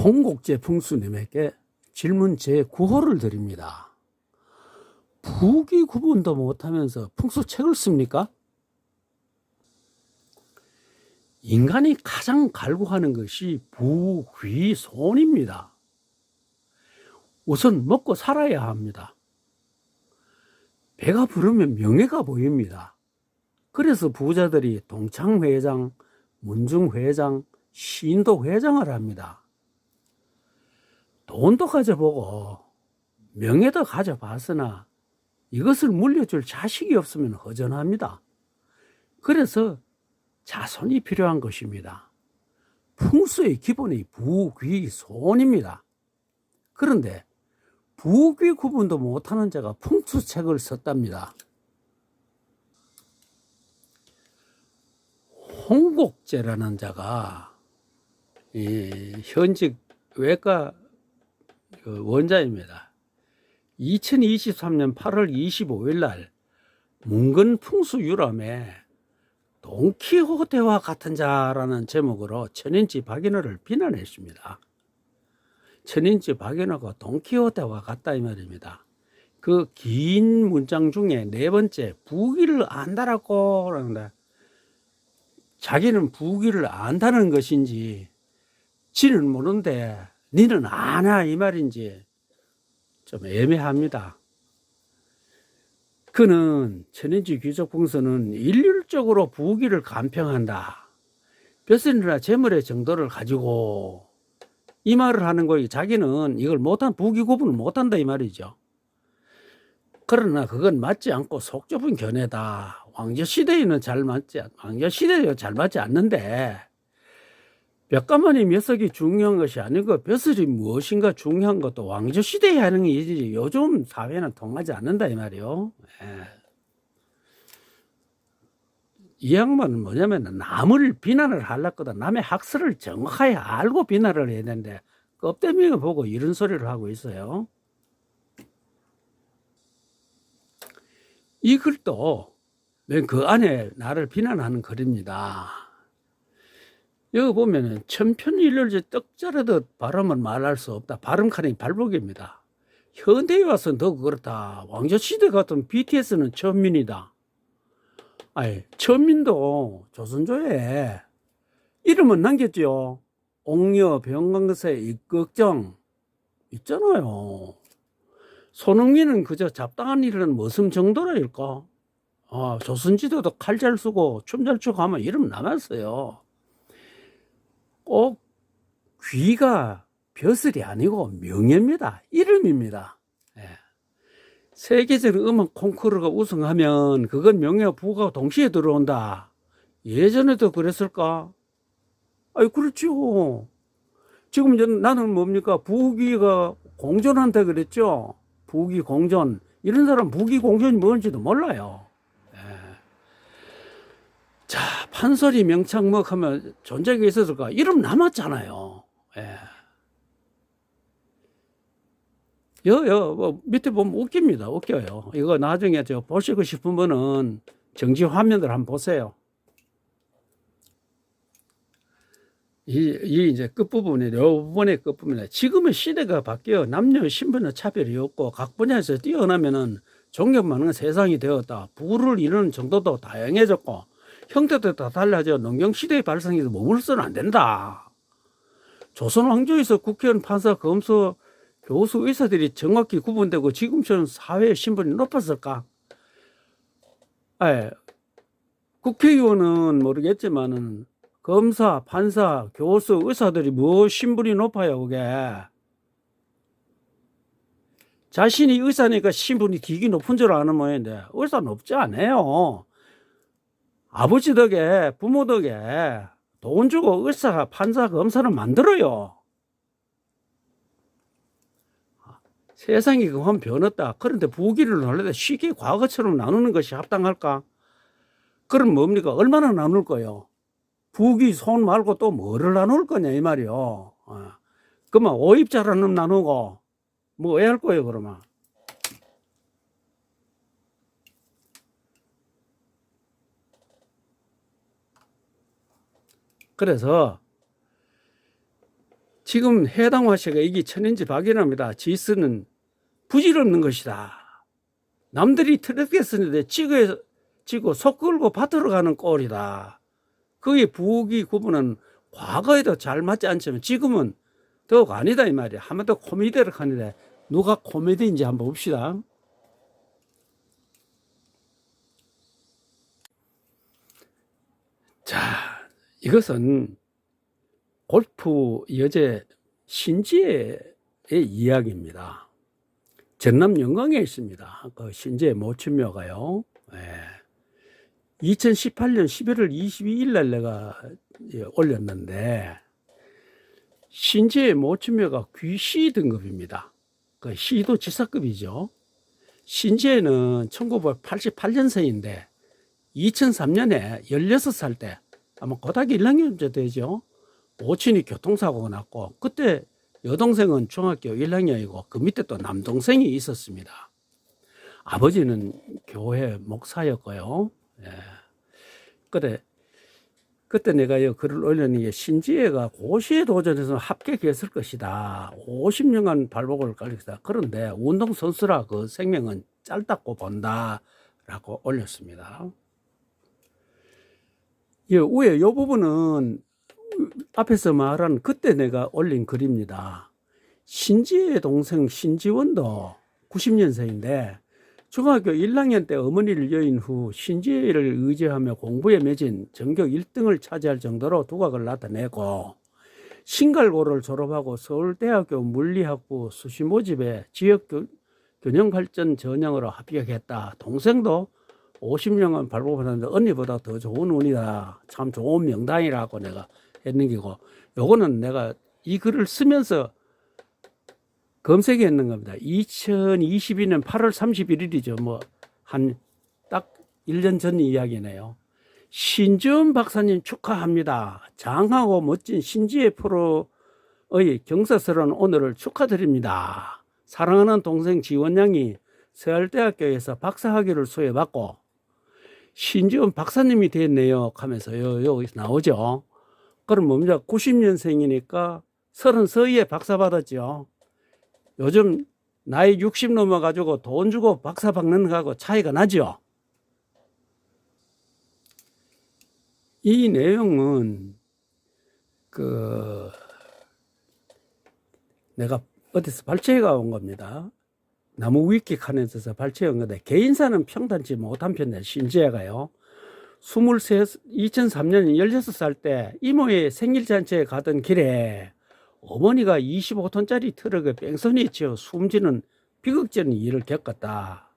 홍곡제 풍수님에게 질문 제9호를 드립니다. 부귀 구분도 못하면서 풍수책을 씁니까? 인간이 가장 갈구하는 것이 부귀손입니다. 우선 먹고 살아야 합니다. 배가 부르면 명예가 보입니다. 그래서 부자들이 동창회장, 문중회장, 신도회장을 합니다. 돈도 가져보고 명예도 가져봤으나 이것을 물려줄 자식이 없으면 허전합니다. 그래서 자손이 필요한 것입니다. 풍수의 기본이 부귀손입니다. 그런데 부귀 구분도 못하는 자가 풍수책을 썼답니다. 홍곡제라는 자가 현직 외과 원자입니다. 2023년 8월 25일 날 문건 풍수유람에 돈키호테와 같은 자라는 제목으로 천인지 박인호를 비난했습니다. 천인지 박인호가 돈키호테와 같다 이 말입니다. 그 긴 문장 중에 네 번째 부귀를 안다라고 하는데 자기는 부귀를 안다는 것인지 지는 모르는데 니는 아나 이 말인지 좀 애매합니다. 그는 천인지 귀족풍수는 일률적으로 부귀를 간평한다. 벼슬이나 재물의 정도를 가지고 이 말을 하는 거예요. 자기는 이걸 부귀 구분을 못한다 이 말이죠. 그러나 그건 맞지 않고 속 좁은 견해다. 왕조시대에는 잘 맞지 않는데 몇 녀석이 중요한 것이 아니고 벼슬이 무엇인가 중요한 것도 왕조시대에 하는 일이지 요즘 사회는 통하지 않는다 이 말이요. 이 양반은 뭐냐면 남을 비난을 하려거든 남의 학설을 정확하게 알고 비난을 해야 되는데 껍데미를 보고 이런 소리를 하고 있어요. 이 글도 그 안에 나를 비난하는 글입니다. 여기 보면은 천편일률제 떡자르듯 발음은 말할 수 없다. 발음칸이 발복입니다. 현대에 와서는 더 그렇다. 왕조시대 같은 BTS는 천민이다. 아니 천민도 조선조에 이름은 남겼죠. 옥녀, 병강세, 입극정 있잖아요. 손흥민은 그저 잡다한 일은 머슴 정도라일까? 조선지도도 칼 잘 쓰고 춤 잘 추고 하면 이름 남았어요. 꼭 귀가 벼슬이 아니고 명예입니다. 이름입니다. 세계적 음악 콩쿠르가 우승하면 그건 명예와 부가 동시에 들어온다. 예전에도 그랬을까? 그렇죠. 지금 나는 뭡니까? 부귀가 공존한다 그랬죠? 부귀 공존. 이런 사람 부귀 공존이 뭔지도 몰라요. 자, 판소리 명창목 하면 존재가 있었을까? 이름 남았잖아요. 밑에 보면 웃깁니다. 웃겨요. 이거 나중에 보시고 싶은 분은 정지 화면을 한번 보세요. 이제 끝부분에, 요 부분의 끝부분에 지금의 시대가 바뀌어 남녀 신분의 차별이 없고 각 분야에서 뛰어나면은 존경받는 세상이 되었다. 부를 이루는 정도도 다양해졌고 형태도 다 달라져 농경시대의 발상에서 머물러서는 안 된다. 조선 왕조에서 국회의원, 판사, 검사, 교수, 의사들이 정확히 구분되고 지금처럼 사회의 신분이 높았을까? 국회의원은 모르겠지만은 검사, 판사, 교수, 의사들이 뭐 신분이 높아요, 그게. 자신이 의사니까 신분이 되게 높은 줄 아는 모양인데 의사 높지 않아요. 아버지 덕에 부모 덕에 돈 주고 의사, 판사, 검사를 만들어요. 세상이 그만 변했다. 그런데 부귀를 원래 쉽게 과거처럼 나누는 것이 합당할까? 그럼 뭡니까? 얼마나 나눌 거요? 부귀, 손 말고 또 뭐를 나눌 거냐 이 말이요. 그러면 오입자라는 나누고 뭐 왜 할 거예요 그러면? 그래서 지금 해당 화씨가 이게 천인지 박연합니다. 지스는 부질없는 것이다. 남들이 트럭에 쓰는데 지고 속 끌고 밭으로 가는 꼴이다. 그의 부기 구분은 과거에도 잘 맞지 않지만 지금은 더욱 아니다 이 말이야. 한 번 더 코미디를 하는데 누가 코미디인지 한번 봅시다. 자, 이것은 골프 여제 신지혜의 이야기입니다. 전남 영광에 있습니다. 그 신지혜 모친묘가요. 2018년 11월 22일 날 내가 올렸는데 신지혜 모친묘가 귀시 등급입니다. 그 시도 지사급이죠. 신지혜는 1988년생인데 2003년에 16살 때 아마 고등학교 1학년 정도 되죠. 모친이 교통사고가 났고 그때 여동생은 중학교 1학년이고 그 밑에 또 남동생이 있었습니다. 아버지는 교회 목사였고요. 그때 내가 이 글을 올렸는 신지혜가 고시에 도전해서 합격했을 것이다. 50년간 발목을 깔렸다. 그런데 운동선수라 그 생명은 짧다고 본다. 라고 올렸습니다. 위에 이 부분은 앞에서 말한 그때 내가 올린 글입니다. 신지혜의 동생 신지원도 90년생인데 중학교 1학년 때 어머니를 여인 후 신지혜를 의지하며 공부에 매진 전교 1등을 차지할 정도로 두각을 나타내고 신갈고를 졸업하고 서울대학교 물리학부 수시 모집에 지역균형발전 전형으로 합격했다. 동생도 50년간 발급하는데 언니보다 더 좋은 운이다. 참 좋은 명단이라고 내가 했는 게고 요거는 내가 이 글을 쓰면서 검색했는 겁니다. 2022년 8월 31일이죠. 뭐 한 딱 1년 전 이야기네요. 신지원 박사님 축하합니다. 장하고 멋진 신지혜 프로의 경사스러운 오늘을 축하드립니다. 사랑하는 동생 지원 양이 서울대학교에서 박사학위를 수여받고 신지원 박사님이 됐네요 하면서 여기서 나오죠. 그럼 뭡니까? 90년생이니까 30 서이에 박사 받았죠. 요즘 나이 60 넘어가지고 돈 주고 박사 받는 거하고 차이가 나죠. 이 내용은 내가 어디서 발췌가 온 겁니다. 나무 위키 칸에서 발췌한 건데 개인사는 평단치 못한 편이에요. 신지혜가요. 2003년 16살 때 이모의 생일잔치에 가던 길에 어머니가 25톤짜리 트럭에 뺑소니 치어 숨지는 비극적인 일을 겪었다.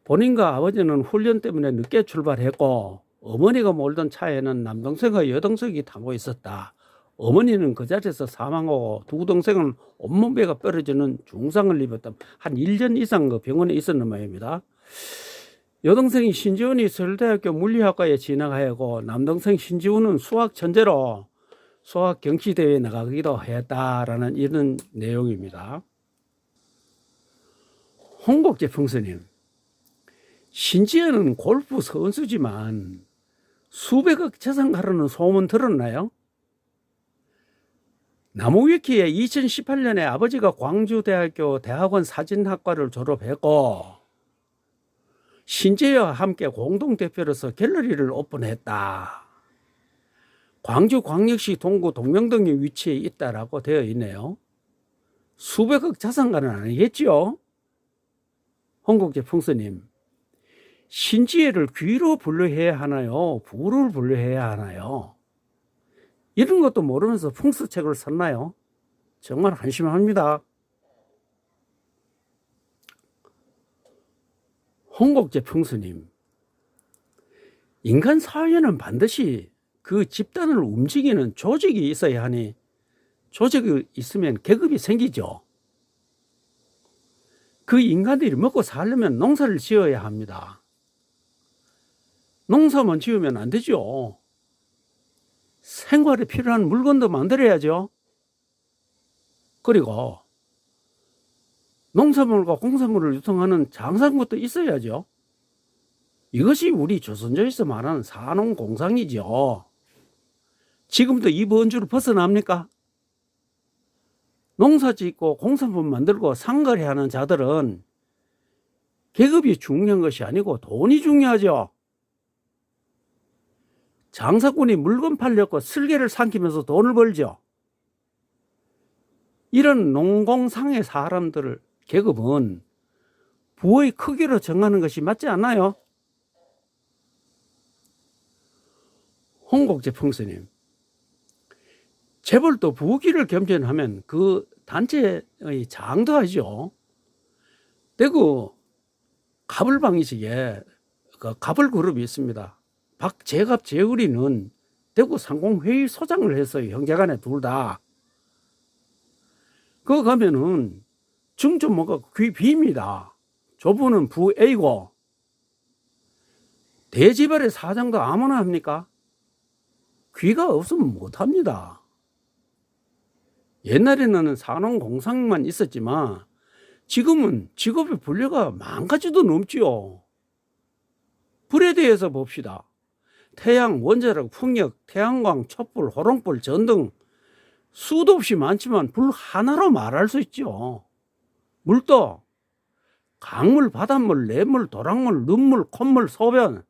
본인과 아버지는 훈련 때문에 늦게 출발했고 어머니가 몰던 차에는 남동생과 여동생이 타고 있었다. 어머니는 그 자리에서 사망하고 두 동생은 온몸배가 뼈러지는 중상을 입었다. 한 1년 이상 그 병원에 있었는 모양입니다. 여동생이 신지훈이 서울대학교 물리학과에 진학하였고 남동생 신지훈은 수학 천재로 수학 경시대회에 나가기도 했다라는 이런 내용입니다. 홍곡재 풍스님, 신지혜는 골프 선수지만 수백억 재산 가르는 소문 들었나요? 나무위키에 2018년에 아버지가 광주대학교 대학원 사진학과를 졸업했고 신지혜와 함께 공동대표로서 갤러리를 오픈했다. 광주광역시 동구 동명동에 위치해 있다라고 되어 있네요. 수백억 자산가는 아니겠죠? 홍곡재 풍스님, 신지혜를 귀로 분류해야 하나요? 부를 분류해야 하나요? 이런 것도 모르면서 풍수책을 썼나요? 정말 한심합니다. 홍곡재 풍수님, 인간 사회는 반드시 그 집단을 움직이는 조직이 있어야 하니 조직이 있으면 계급이 생기죠. 그 인간들이 먹고 살려면 농사를 지어야 합니다. 농사만 지으면 안 되죠. 생활에 필요한 물건도 만들어야죠. 그리고 농산물과 공산물을 유통하는 장산국도 있어야죠. 이것이 우리 조선조에서 말하는 산업공상이죠. 지금도 이 번주를 벗어납니까? 농사 짓고 공산품 만들고 상거래하는 자들은 계급이 중요한 것이 아니고 돈이 중요하죠. 장사꾼이 물건 팔려고 슬개를 삼키면서 돈을 벌죠. 이런 농공상의 사람들 계급은 부의 크기로 정하는 것이 맞지 않나요? 홍곡제 풍수님, 재벌도 부귀를 겸손하면 그 단체의 장도 하죠. 대구 가불방식에 그 가불그룹이 있습니다. 박재갑 재우리는 대구 상공회의소장을 했어요. 형제간에 둘 다. 그거 가면은 중점모가 귀 B입니다. 저분은 부 A고, 대지발의 사장도 아무나 합니까? 귀가 없으면 못합니다. 옛날에는 산업공상만 있었지만 지금은 직업의 분야가 10,000가지도 넘지요. 불에 대해서 봅시다. 태양, 원자력, 풍력, 태양광, 촛불, 호롱불, 전등 수도 없이 많지만 불 하나로 말할 수 있죠. 물도 강물, 바닷물, 냇물, 도랑물, 눈물, 콧물, 소변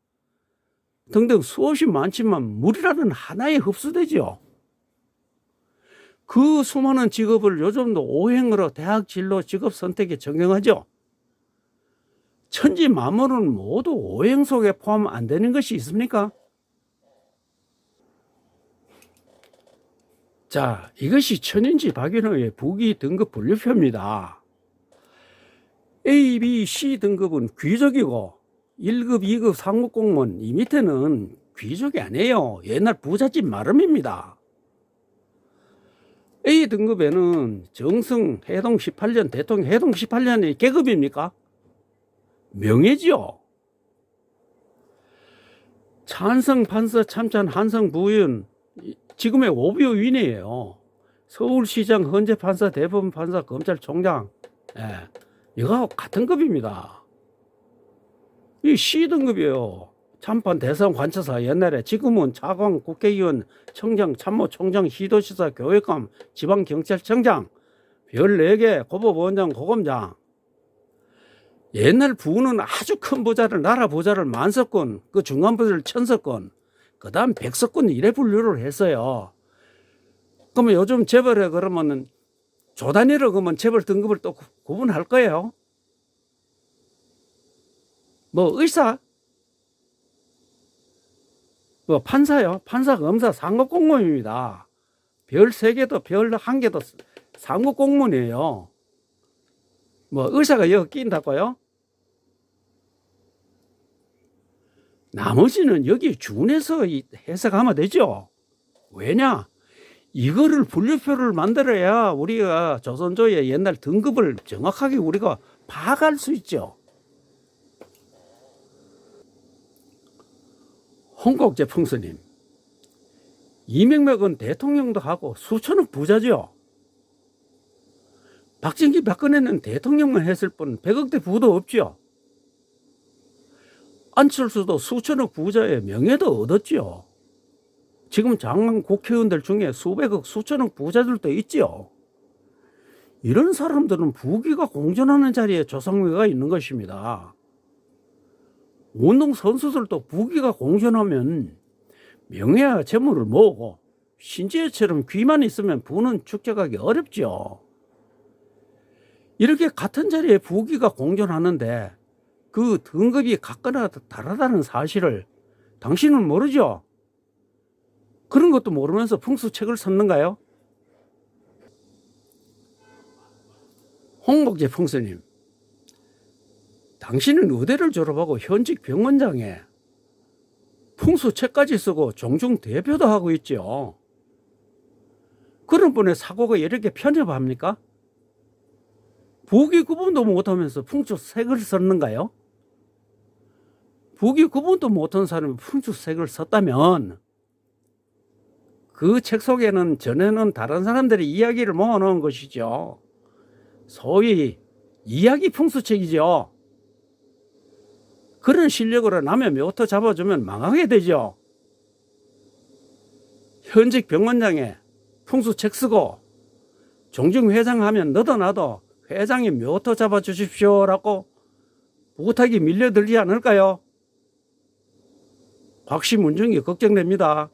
등등 수없이 많지만 물이라는 하나에 흡수되죠. 그 수많은 직업을 요즘도 오행으로 대학 진로 직업 선택에 적용하죠. 천지 만물은 모두 오행 속에 포함 안 되는 것이 있습니까? 자, 이것이 천인지 박인호의 부귀 등급 분류표입니다. A, B, C 등급은 귀족이고 1급, 2급 상급 공무원, 이 밑에는 귀족이 아니에요. 옛날 부잣집 마름입니다. A 등급에는 정승 해동 18년, 대통령 해동 18년의 계급입니까? 명예지요. 찬성 판서 참찬 한성 부의원 지금의 오비오 윈이에요. 서울시장, 헌재 판사, 대법원 판사, 검찰총장, 이거하고 같은 급입니다. 이 C등급이에요. 참판 대상 관처사 옛날에, 지금은 차관, 국회의원, 청장, 참모총장, 시도지사, 교육감, 지방경찰청장, 별 4개, 고법원장, 고검장. 옛날 부는 아주 큰 부자를, 나라 부자를 만석권, 그 중간 부자를 천석권, 그 다음 백석권 이래 분류를 했어요. 그러면 요즘 재벌에 그러면은 조단위로 그러면 재벌 등급을 또 구분할 거예요. 뭐 의사, 뭐 판사요. 판사, 검사, 상급 공무원입니다. 별 3개도 별 1개도 상급 공무원이에요. 뭐 의사가 여기 끼인다고요? 나머지는 여기 준해서 해석하면 되죠. 왜냐? 이거를 분류표를 만들어야 우리가 조선조의 옛날 등급을 정확하게 우리가 파악할 수 있죠. 홍곡제 풍수님, 이명박은 대통령도 하고 수천억 부자죠. 박정희, 박근혜는 대통령만 했을 뿐 100억대 부도 없죠. 안철수도 수천억 부자의 명예도 얻었죠. 지금 장관 국회의원들 중에 수백억, 수천억 부자들도 있죠. 이런 사람들은 부귀가 공존하는 자리에 조상회가 있는 것입니다. 운동선수들도 부귀가 공존하면 명예와 재물을 모으고 신지혜처럼 귀만 있으면 부는 축적하기 어렵죠. 이렇게 같은 자리에 부귀가 공존하는데 그 등급이 각각 다르다는 사실을 당신은 모르죠? 그런 것도 모르면서 풍수책을 썼는가요? 홍곡제 풍수님, 당신은 의대를 졸업하고 현직 병원장에 풍수책까지 쓰고 종중 대표도 하고 있죠. 그런 분의 사고가 이렇게 편협합니까? 부귀 구분도 못하면서 풍수책을 썼는가요? 부귀 구분도 못한 사람이 풍수책을 썼다면 그 책 속에는 전에는 다른 사람들의 이야기를 모아놓은 것이죠. 소위 이야기 풍수책이죠. 그런 실력으로 남의 묘토 잡아주면 망하게 되죠. 현직 병원장에 풍수책 쓰고 종중 회장하면 너도 나도 회장이 묘토 잡아 주십시오라고 부탁이 밀려들지 않을까요? 곽씨 문중이 걱정됩니다.